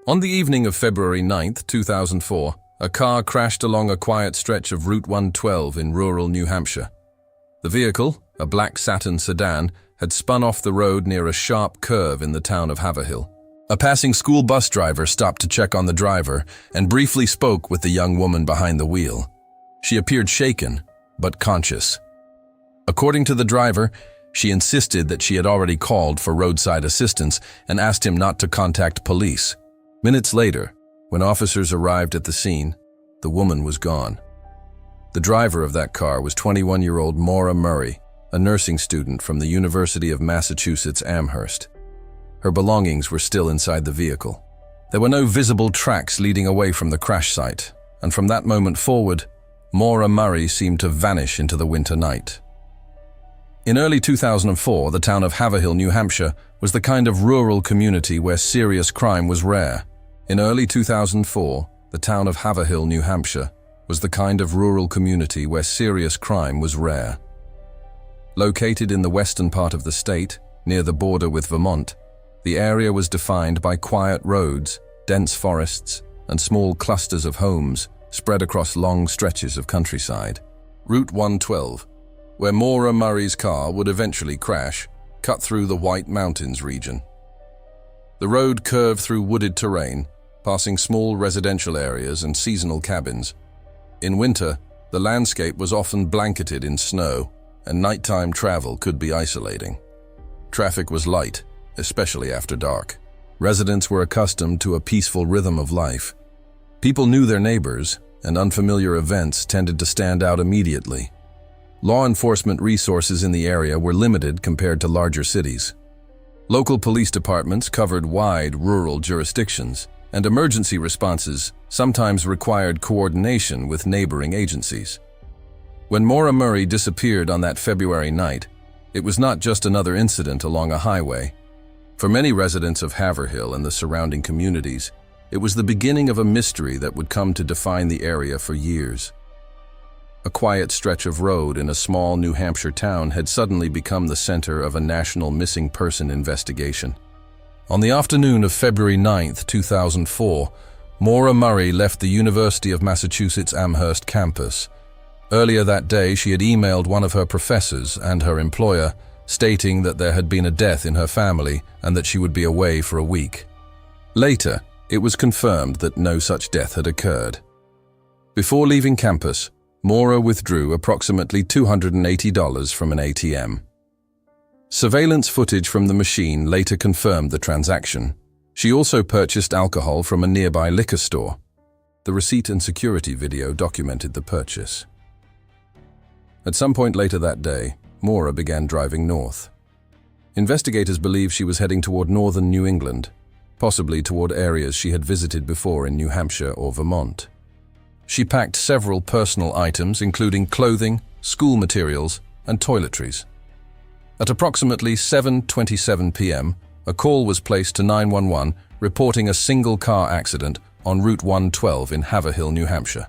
On the evening of February 9, 2004, a car crashed along a quiet stretch of Route 112 in rural New Hampshire. The vehicle, a black Saturn sedan, had spun off the road near a sharp curve in the town of Haverhill. A passing school bus driver stopped to check on the driver and briefly spoke with the young woman behind the wheel. She appeared shaken, but conscious. According to the driver, she insisted that she had already called for roadside assistance and asked him not to contact police. Minutes later, when officers arrived at the scene, the woman was gone. The driver of that car was 21-year-old Maura Murray, a nursing student from the University of Massachusetts Amherst. Her belongings were still inside the vehicle. There were no visible tracks leading away from the crash site, and from that moment forward, Maura Murray seemed to vanish into the winter night. In early 2004, the town of Haverhill, New Hampshire, was the kind of rural community where serious crime was rare. In early 2004, the town of Haverhill, New Hampshire, was the kind of rural community where serious crime was rare. Located in the western part of the state, near the border with Vermont, the area was defined by quiet roads, dense forests, and small clusters of homes spread across long stretches of countryside. Route 112, where Maura Murray's car would eventually crash, cut through the White Mountains region. The road curved through wooded terrain, passing small residential areas and seasonal cabins. In winter, the landscape was often blanketed in snow, and nighttime travel could be isolating. Traffic was light, especially after dark. Residents were accustomed to a peaceful rhythm of life. People knew their neighbors, and unfamiliar events tended to stand out immediately. Law enforcement resources in the area were limited compared to larger cities. Local police departments covered wide rural jurisdictions, and emergency responses sometimes required coordination with neighboring agencies. When Maura Murray disappeared on that February night, it was not just another incident along a highway. For many residents of Haverhill and the surrounding communities, it was the beginning of a mystery that would come to define the area for years. A quiet stretch of road in a small New Hampshire town had suddenly become the center of a national missing person investigation. On the afternoon of February 9, 2004, Maura Murray left the University of Massachusetts Amherst campus. Earlier that day, she had emailed one of her professors and her employer, stating that there had been a death in her family and that she would be away for a week. Later, it was confirmed that no such death had occurred. Before leaving campus, Maura withdrew approximately $280 from an ATM. Surveillance footage from the machine later confirmed the transaction. She also purchased alcohol from a nearby liquor store. The receipt and security video documented the purchase. At some point later that day, Maura began driving north. Investigators believe she was heading toward northern New England, possibly toward areas she had visited before in New Hampshire or Vermont. She packed several personal items, including clothing, school materials, and toiletries. At approximately 7:27 p.m., a call was placed to 911 reporting a single car accident on Route 112 in Haverhill, New Hampshire.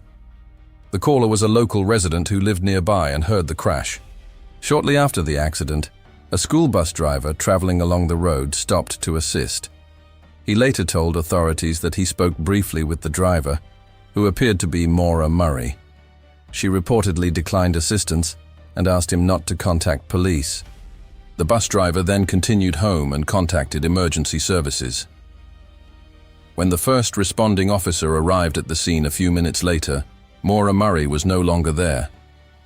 The caller was a local resident who lived nearby and heard the crash. Shortly after the accident, a school bus driver traveling along the road stopped to assist. He later told authorities that he spoke briefly with the driver, who appeared to be Maura Murray. She reportedly declined assistance and asked him not to contact police. The bus driver then continued home and contacted emergency services. When the first responding officer arrived at the scene a few minutes later, Maura Murray was no longer there.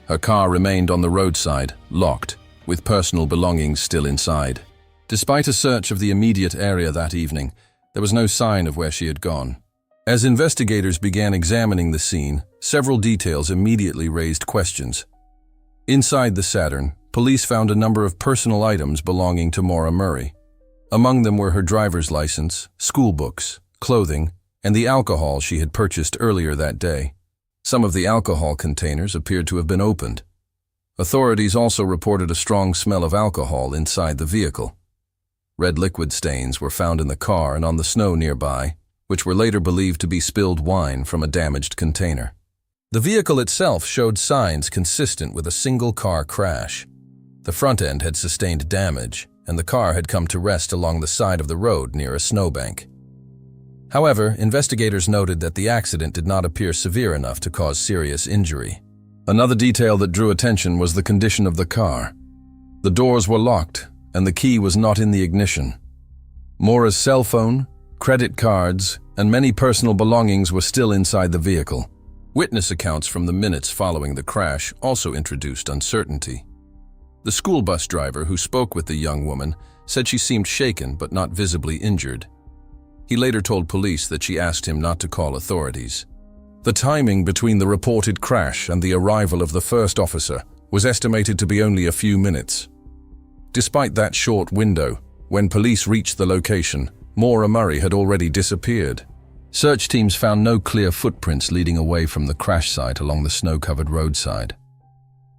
Her car remained on the roadside, locked, with personal belongings still inside. Despite a search of the immediate area that evening, there was no sign of where she had gone. As investigators began examining the scene, several details immediately raised questions. Inside the Saturn, police found a number of personal items belonging to Maura Murray. Among them were her driver's license, school books, clothing, and the alcohol she had purchased earlier that day. Some of the alcohol containers appeared to have been opened. Authorities also reported a strong smell of alcohol inside the vehicle. Red liquid stains were found in the car and on the snow nearby, which were later believed to be spilled wine from a damaged container. The vehicle itself showed signs consistent with a single-car crash. The front end had sustained damage, and the car had come to rest along the side of the road near a snowbank. However, investigators noted that the accident did not appear severe enough to cause serious injury. Another detail that drew attention was the condition of the car. The doors were locked, and the key was not in the ignition. Maura's cell phone, credit cards, and many personal belongings were still inside the vehicle. Witness accounts from the minutes following the crash also introduced uncertainty. The school bus driver who spoke with the young woman said she seemed shaken but not visibly injured. He later told police that she asked him not to call authorities. The timing between the reported crash and the arrival of the first officer was estimated to be only a few minutes. Despite that short window, when police reached the location, Maura Murray had already disappeared. Search teams found no clear footprints leading away from the crash site along the snow-covered roadside.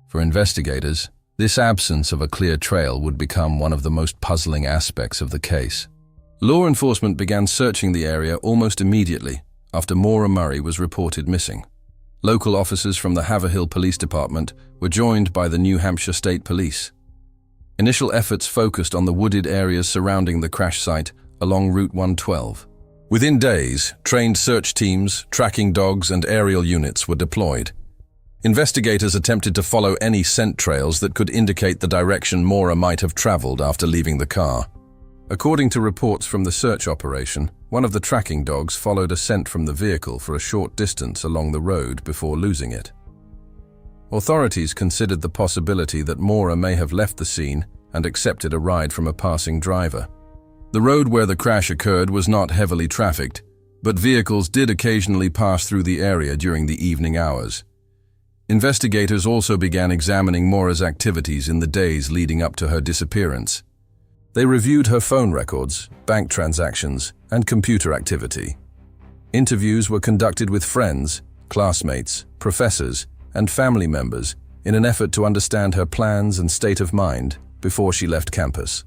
For investigators, this absence of a clear trail would become one of the most puzzling aspects of the case. Law enforcement began searching the area almost immediately after Maura Murray was reported missing. Local officers from the Haverhill Police Department were joined by the New Hampshire State Police. Initial efforts focused on the wooded areas surrounding the crash site along Route 112. Within days, trained search teams, tracking dogs, and aerial units were deployed. Investigators attempted to follow any scent trails that could indicate the direction Maura might have traveled after leaving the car. According to reports from the search operation, one of the tracking dogs followed a scent from the vehicle for a short distance along the road before losing it. Authorities considered the possibility that Maura may have left the scene and accepted a ride from a passing driver. The road where the crash occurred was not heavily trafficked, but vehicles did occasionally pass through the area during the evening hours. Investigators also began examining Maura's activities in the days leading up to her disappearance. They reviewed her phone records, bank transactions, and computer activity. Interviews were conducted with friends, classmates, professors, and family members in an effort to understand her plans and state of mind before she left campus.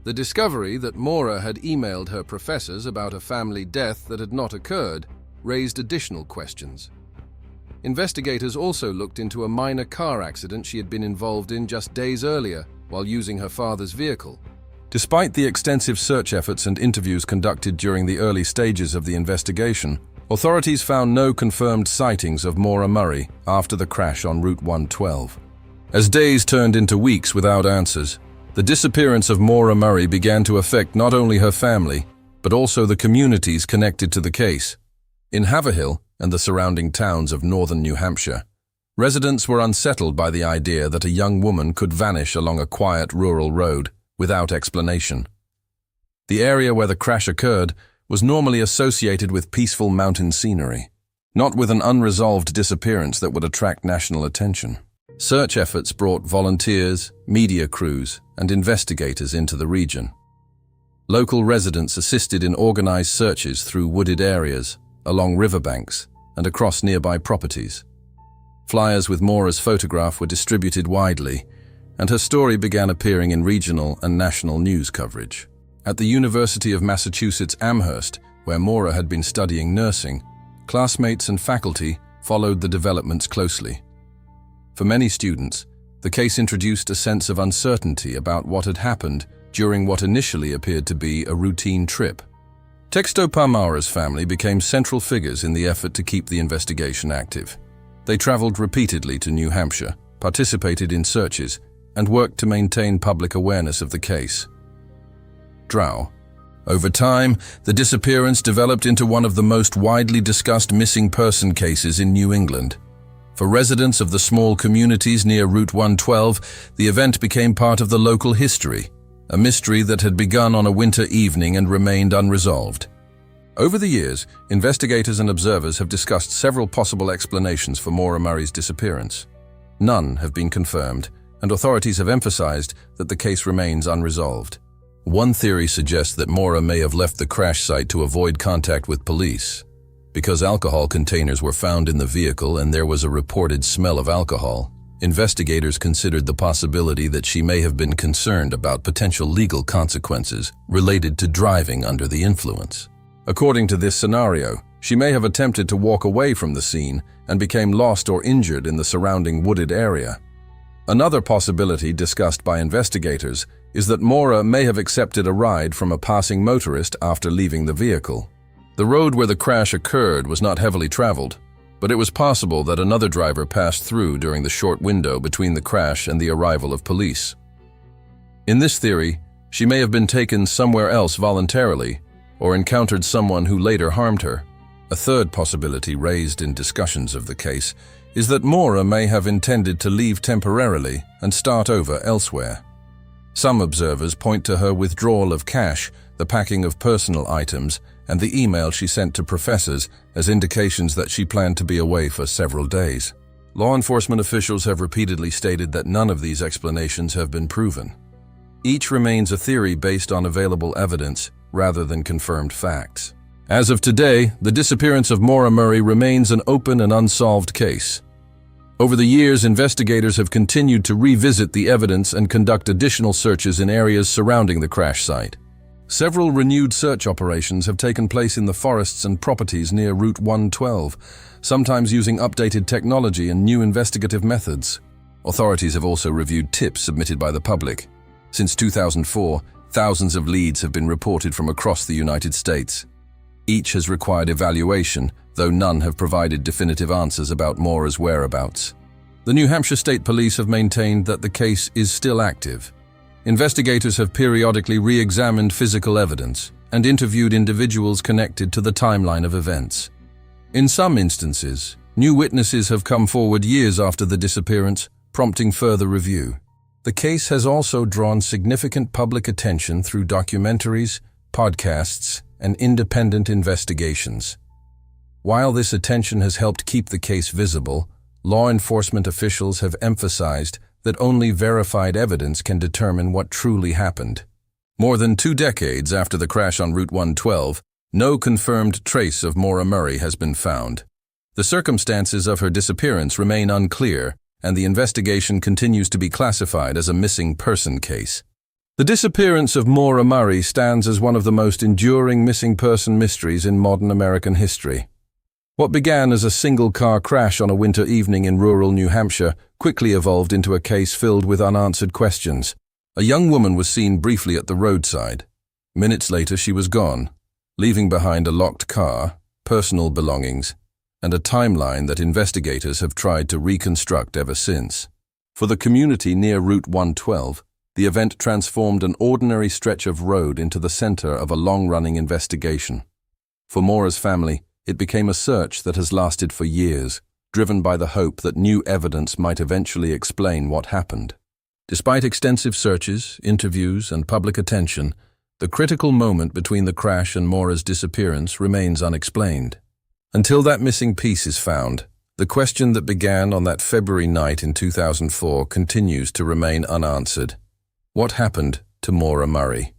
The discovery that Maura had emailed her professors about a family death that had not occurred raised additional questions. Investigators also looked into a minor car accident she had been involved in just days earlier while using her father's vehicle. Despite the extensive search efforts and interviews conducted during the early stages of the investigation, authorities found no confirmed sightings of Maura Murray after the crash on Route 112. As days turned into weeks without answers, the disappearance of Maura Murray began to affect not only her family, but also the communities connected to the case. In Haverhill and the surrounding towns of northern New Hampshire, residents were unsettled by the idea that a young woman could vanish along a quiet rural road without explanation. The area where the crash occurred was normally associated with peaceful mountain scenery, not with an unresolved disappearance that would attract national attention. Search efforts brought volunteers, media crews, and investigators into the region. Local residents assisted in organized searches through wooded areas, along riverbanks, and across nearby properties. Flyers with Maura's photograph were distributed widely, and her story began appearing in regional and national news coverage. At the University of Massachusetts Amherst, where Maura had been studying nursing, classmates and faculty followed the developments closely. For many students, the case introduced a sense of uncertainty about what had happened during what initially appeared to be a routine trip. Textopa Maura's family became central figures in the effort to keep the investigation active. They traveled repeatedly to New Hampshire, participated in searches, and worked to maintain public awareness of the case. Drow. Over time, the disappearance developed into one of the most widely discussed missing person cases in New England. For residents of the small communities near Route 112, the event became part of the local history, a mystery that had begun on a winter evening and remained unresolved. Over the years, investigators and observers have discussed several possible explanations for Maura Murray's disappearance. None have been confirmed, and authorities have emphasized that the case remains unresolved. One theory suggests that Maura may have left the crash site to avoid contact with police. Because alcohol containers were found in the vehicle and there was a reported smell of alcohol, investigators considered the possibility that she may have been concerned about potential legal consequences related to driving under the influence. According to this scenario, she may have attempted to walk away from the scene and became lost or injured in the surrounding wooded area. Another possibility discussed by investigators is that Maura may have accepted a ride from a passing motorist after leaving the vehicle. The road where the crash occurred was not heavily traveled, but it was possible that another driver passed through during the short window between the crash and the arrival of police. In this theory, she may have been taken somewhere else voluntarily or encountered someone who later harmed her. A third possibility raised in discussions of the case is that Maura may have intended to leave temporarily and start over elsewhere. Some observers point to her withdrawal of cash, the packing of personal items, and the email she sent to professors as indications that she planned to be away for several days. Law enforcement officials have repeatedly stated that none of these explanations have been proven. Each remains a theory based on available evidence rather than confirmed facts. As of today, the disappearance of Maura Murray remains an open and unsolved case. Over the years, investigators have continued to revisit the evidence and conduct additional searches in areas surrounding the crash site. Several renewed search operations have taken place in the forests and properties near Route 112, sometimes using updated technology and new investigative methods. Authorities have also reviewed tips submitted by the public. Since 2004, thousands of leads have been reported from across the United States. Each has required evaluation, though none have provided definitive answers about Maura's whereabouts. The New Hampshire State Police have maintained that the case is still active. Investigators have periodically re-examined physical evidence and interviewed individuals connected to the timeline of events. In some instances, new witnesses have come forward years after the disappearance, prompting further review. The case has also drawn significant public attention through documentaries, podcasts, and independent investigations. While this attention has helped keep the case visible, law enforcement officials have emphasized that only verified evidence can determine what truly happened. More than 2 decades after the crash on Route 112, no confirmed trace of Maura Murray has been found. The circumstances of her disappearance remain unclear, and the investigation continues to be classified as a missing person case. The disappearance of Maura Murray stands as one of the most enduring missing person mysteries in modern American history. What began as a single-car crash on a winter evening in rural New Hampshire quickly evolved into a case filled with unanswered questions. A young woman was seen briefly at the roadside. Minutes later, she was gone, leaving behind a locked car, personal belongings, and a timeline that investigators have tried to reconstruct ever since. For the community near Route 112, the event transformed an ordinary stretch of road into the center of a long-running investigation. For Maura's family, it became a search that has lasted for years, driven by the hope that new evidence might eventually explain what happened. Despite extensive searches, interviews, and public attention, the critical moment between the crash and Maura's disappearance remains unexplained. Until that missing piece is found, the question that began on that February night in 2004 continues to remain unanswered. What happened to Maura Murray?